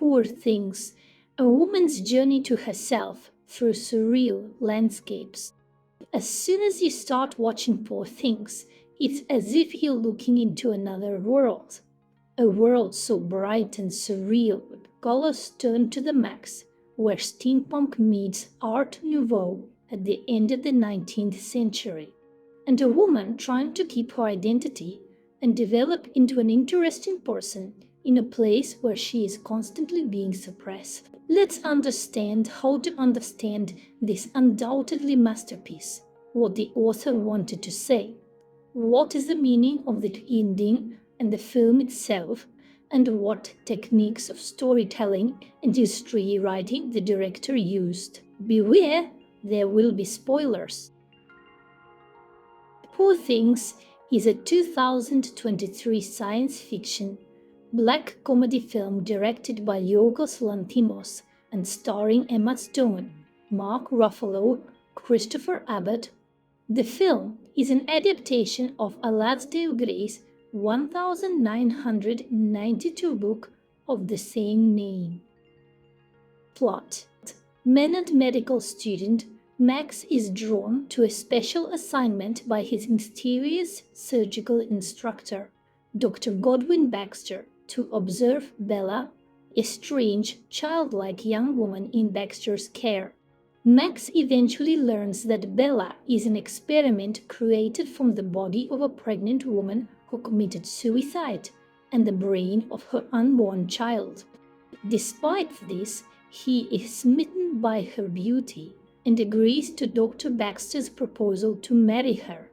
Poor Things, a woman's journey to herself through surreal landscapes. As soon as you start watching Poor Things, it's as if you're looking into another world. A world so bright and surreal with colors turned to the max, where steampunk meets Art Nouveau at the end of the 19th century, and a woman trying to keep her identity and develop into an interesting person in a place where she is constantly being suppressed. Let's understand how to understand this undoubtedly masterpiece, what the author wanted to say, what is the meaning of the ending and the film itself, and what techniques of storytelling and history writing the director used. Beware, there will be spoilers. Poor Things is a 2023 science fiction black comedy film directed by Yorgos Lanthimos and starring Emma Stone, Mark Ruffalo, Christopher Abbott. The film is an adaptation of Alasdair Gray's 1992 book of the same name. Plot: Menard medical student Max is drawn to a special assignment by his mysterious surgical instructor, Dr. Godwin Baxter, to observe Bella, a strange, childlike young woman in Baxter's care. Max eventually learns that Bella is an experiment created from the body of a pregnant woman who committed suicide and the brain of her unborn child. Despite this, he is smitten by her beauty and agrees to Dr. Baxter's proposal to marry her,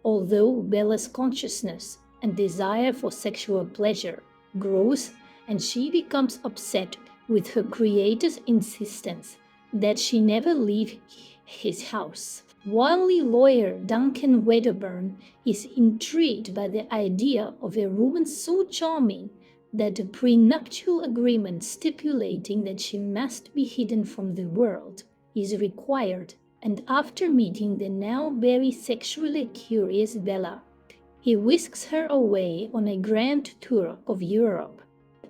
although Bella's consciousness and desire for sexual pleasure grows and she becomes upset with her creator's insistence that she never leave his house. Wily lawyer Duncan Wedderburn is intrigued by the idea of a woman so charming that a prenuptial agreement stipulating that she must be hidden from the world is required, and after meeting the now very sexually curious Bella, he whisks her away on a grand tour of Europe.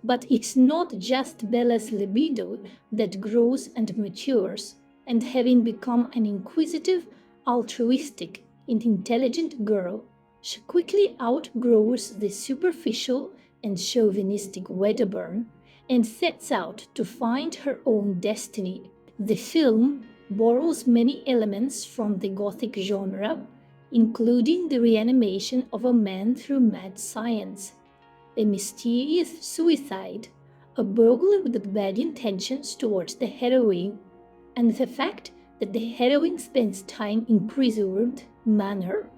But it's not just Bella's libido that grows and matures, and having become an inquisitive, altruistic, and intelligent girl, she quickly outgrows the superficial and chauvinistic Wedderburn and sets out to find her own destiny. The film borrows many elements from the Gothic genre, including the reanimation of a man through mad science, a mysterious suicide, a burglar with bad intentions towards the heroine, and the fact that the heroine spends time in preserved manner.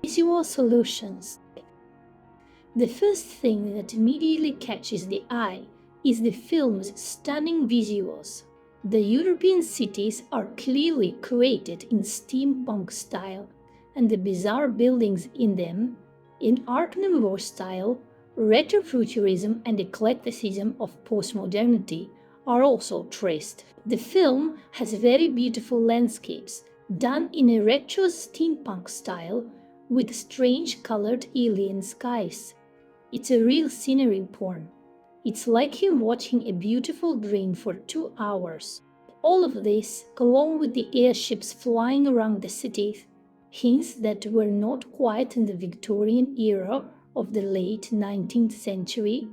Visual solutions. The first thing that immediately catches the eye is the film's stunning visuals. The European cities are clearly created in steampunk style, and the bizarre buildings in them, in Art Nouveau style, retrofuturism and eclecticism of postmodernity, are also traced. The film has very beautiful landscapes, done in a retro steampunk style, with strange colored alien skies. It's a real scenery porn. It's like you're watching a beautiful dream for 2 hours. All of this, along with the airships flying around the city, hints that we're not quite in the Victorian era of the late 19th century,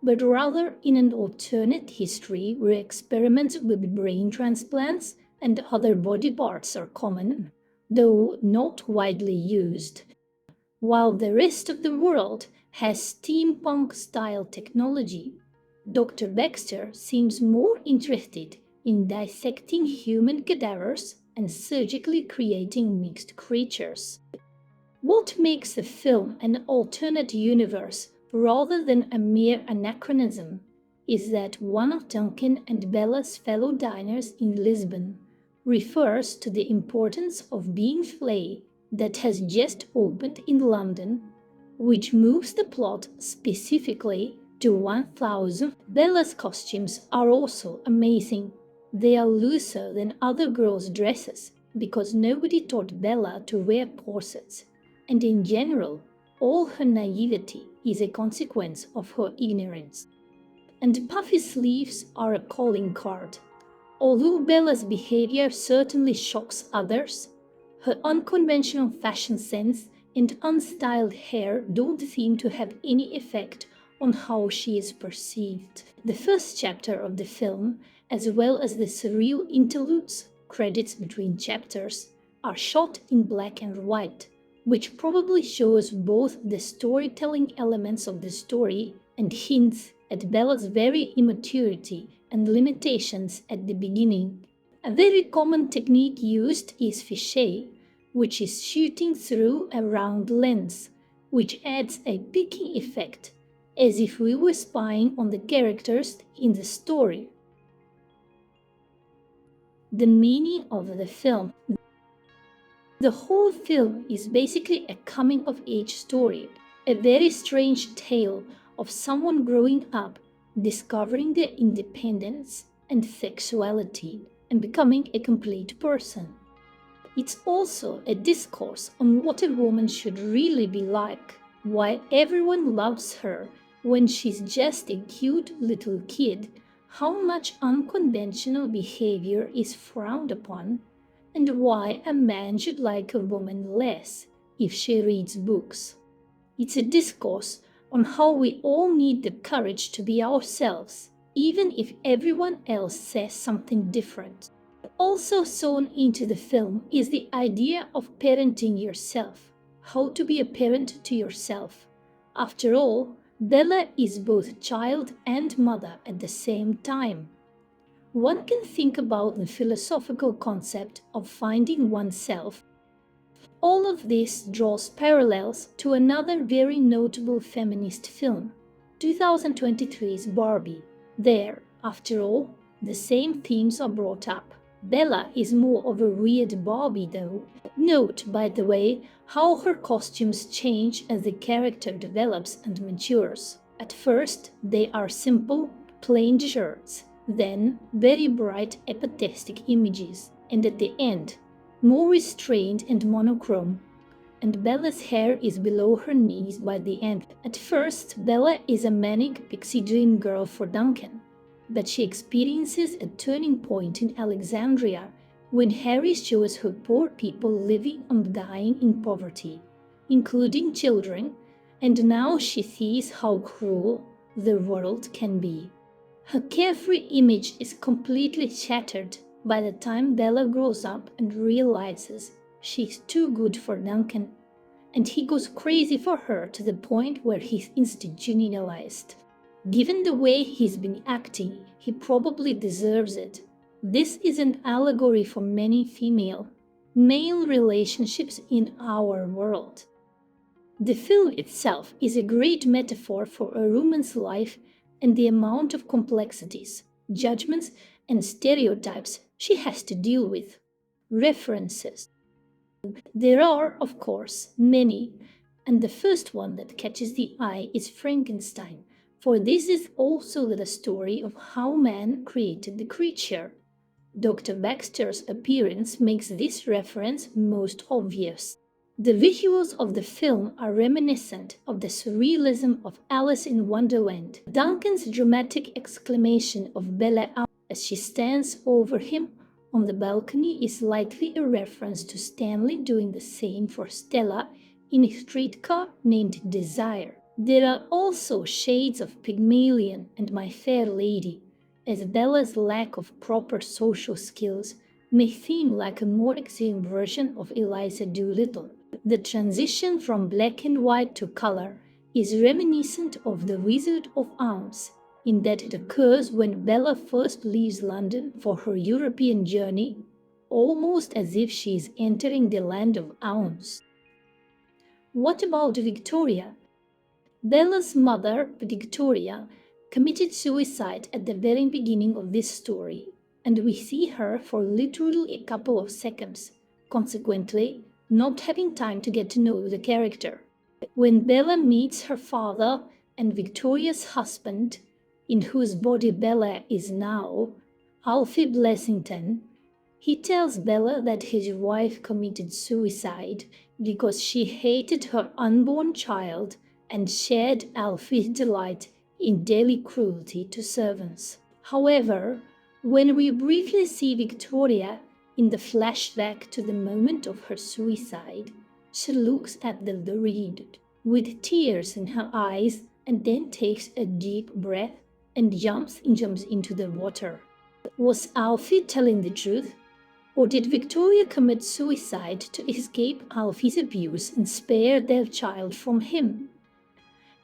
but rather in an alternate history where experiments with brain transplants and other body parts are common, though not widely used. While the rest of the world has steampunk-style technology, Dr. Baxter seems more interested in dissecting human cadavers and surgically creating mixed creatures. What makes the film an alternate universe rather than a mere anachronism is that one of Duncan and Bella's fellow diners in Lisbon refers to the importance of being flay that has just opened in London, which moves the plot specifically to 1000. Bella's costumes are also amazing. They are looser than other girls' dresses because nobody taught Bella to wear corsets, and in general, all her naivety is a consequence of her ignorance. and puffy sleeves are a calling card. Although Bella's behavior certainly shocks others, her unconventional fashion sense and unstyled hair don't seem to have any effect on how she is perceived. The first chapter of the film, as well as the surreal interludes, credits between chapters, are shot in black and white, which probably shows both the storytelling elements of the story and hints at Bella's very immaturity and limitations at the beginning. A very common technique used is fisheye, which is shooting through a round lens, which adds a peeking effect, as if we were spying on the characters in the story. The meaning of the film. The whole film is basically a coming-of-age story, a very strange tale of someone growing up, discovering their independence and sexuality, and becoming a complete person. It's also a discourse on what a woman should really be like, why everyone loves her when she's just a cute little kid, how much unconventional behavior is frowned upon, and why a man should like a woman less if she reads books. It's a discourse on how we all need the courage to be ourselves, even if everyone else says something different. Also sewn into the film is the idea of parenting yourself, how to be a parent to yourself. After all, Bella is both child and mother at the same time. One can think about the philosophical concept of finding oneself. All of this draws parallels to another very notable feminist film, 2023's Barbie. There, after all, the same themes are brought up. Bella is more of a weird Barbie though. Note, by the way, how her costumes change as the character develops and matures. At first, they are simple, plain shirts, then very bright epithetic images, and at the end, more restrained and monochrome. And Bella's hair is below her knees by the end. At first, Bella is a manic pixie dream girl for Duncan, but she experiences a turning point in Alexandria when Harry shows her poor people living and dying in poverty, including children, and now she sees how cruel the world can be. Her carefree image is completely shattered by the time Bella grows up and realizes she's too good for Duncan, and he goes crazy for her to the point where he's institutionalized. Given the way he's been acting, he probably deserves it. This is an allegory for many female-male relationships in our world. The film itself is a great metaphor for a woman's life and the amount of complexities, judgments, and stereotypes she has to deal with. References. There are, of course, many, and the first one that catches the eye is Frankenstein, for this is also the story of how man created the creature. Dr. Baxter's appearance makes this reference most obvious. The visuals of the film are reminiscent of the surrealism of Alice in Wonderland. Duncan's dramatic exclamation of Bella as she stands over him on the balcony is likely a reference to Stanley doing the same for Stella in a streetcar named Desire. There are also shades of Pygmalion and My Fair Lady, as Bella's lack of proper social skills may seem like a more extreme version of Eliza Doolittle. The transition from black and white to color is reminiscent of The Wizard of Oz, in that it occurs when Bella first leaves London for her European journey, almost as if she is entering the land of Oz. What about Victoria? Bella's mother, Victoria, committed suicide at the very beginning of this story, and we see her for literally a couple of seconds, consequently, not having time to get to know the character. When Bella meets her father and Victoria's husband, in whose body Bella is now, Alfie Blessington, he tells Bella that his wife committed suicide because she hated her unborn child and shared Alfie's delight in daily cruelty to servants. However, when we briefly see Victoria in the flashback to the moment of her suicide, she looks at the reed with tears in her eyes and then takes a deep breath and jumps into the water. Was Alfie telling the truth? Or did Victoria commit suicide to escape Alfie's abuse and spare their child from him?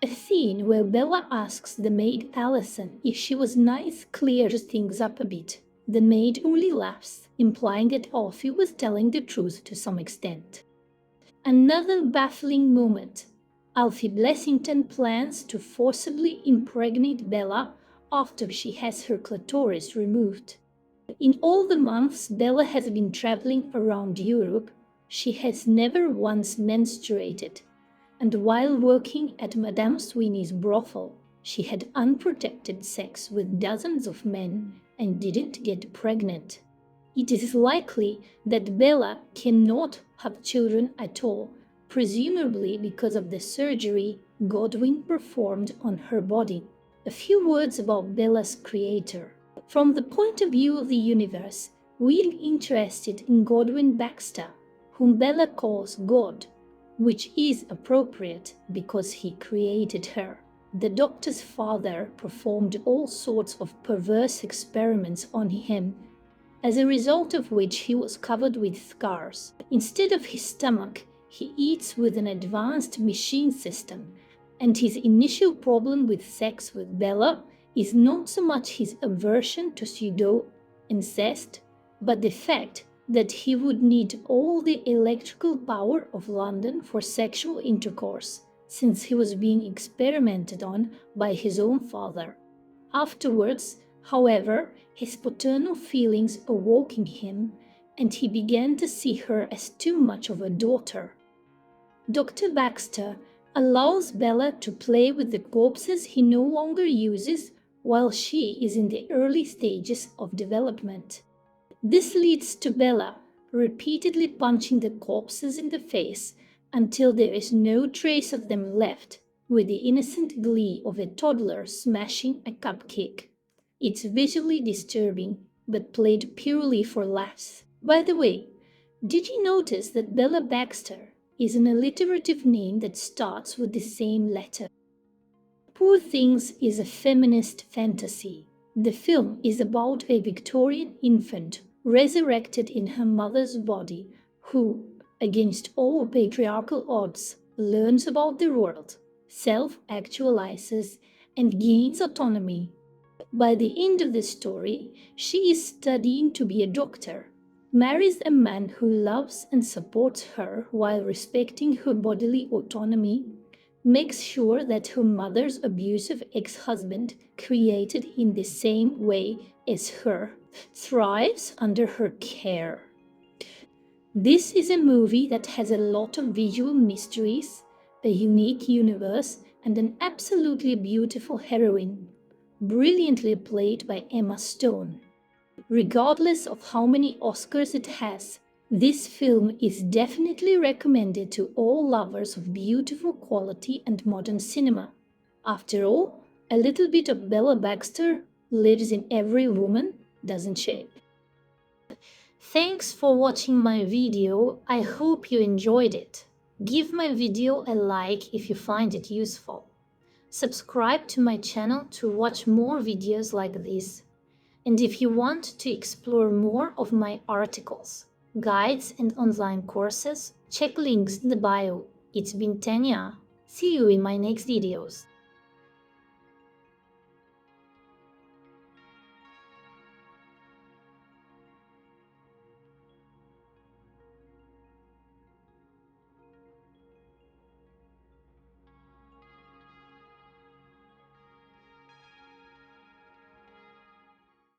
A scene where Bella asks the maid Alison if she was nice clears things up a bit. The maid only laughs, implying that Alfie was telling the truth to some extent. Another baffling moment. Alfie Blessington plans to forcibly impregnate Bella after she has her clitoris removed. In all the months Bella has been traveling around Europe, she has never once menstruated, and while working at Madame Sweeney's brothel, she had unprotected sex with dozens of men and didn't get pregnant. It is likely that Bella cannot have children at all, presumably because of the surgery Godwin performed on her body. A few words about Bella's creator. From the point of view of the universe, we're interested in Godwin Baxter, whom Bella calls God, which is appropriate because he created her. The doctor's father performed all sorts of perverse experiments on him, as a result of which he was covered with scars. Instead of his stomach, he eats with an advanced machine system, and his initial problem with sex with Bella is not so much his aversion to pseudo-incest, but the fact that he would need all the electrical power of London for sexual intercourse, since he was being experimented on by his own father. Afterwards, however, his paternal feelings awoke in him, and he began to see her as too much of a daughter. Dr. Baxter allows Bella to play with the corpses he no longer uses while she is in the early stages of development. This leads to Bella repeatedly punching the corpses in the face until there is no trace of them left, with the innocent glee of a toddler smashing a cupcake. It's visually disturbing, but played purely for laughs. By the way, did you notice that Bella Baxter is an alliterative name that starts with the same letter? Poor Things is a feminist fantasy. The film is about a Victorian infant resurrected in her mother's body who, against all patriarchal odds, learns about the world, self-actualizes, and gains autonomy. By the end of the story, she is studying to be a doctor, marries a man who loves and supports her while respecting her bodily autonomy, makes sure that her mother's abusive ex-husband, created in the same way as her, thrives under her care. This is a movie that has a lot of visual mysteries, a unique universe, and an absolutely beautiful heroine, brilliantly played by Emma Stone. Regardless of how many Oscars it has, this film is definitely recommended to all lovers of beautiful quality and modern cinema. After all, a little bit of Bella Baxter lives in every woman, doesn't she? Thanks for watching my video. I hope you enjoyed it. Give my video a like if you find it useful. Subscribe to my channel to watch more videos like this. And if you want to explore more of my articles, guides and online courses, check links in the bio. It's been Tanya. See you in my next videos.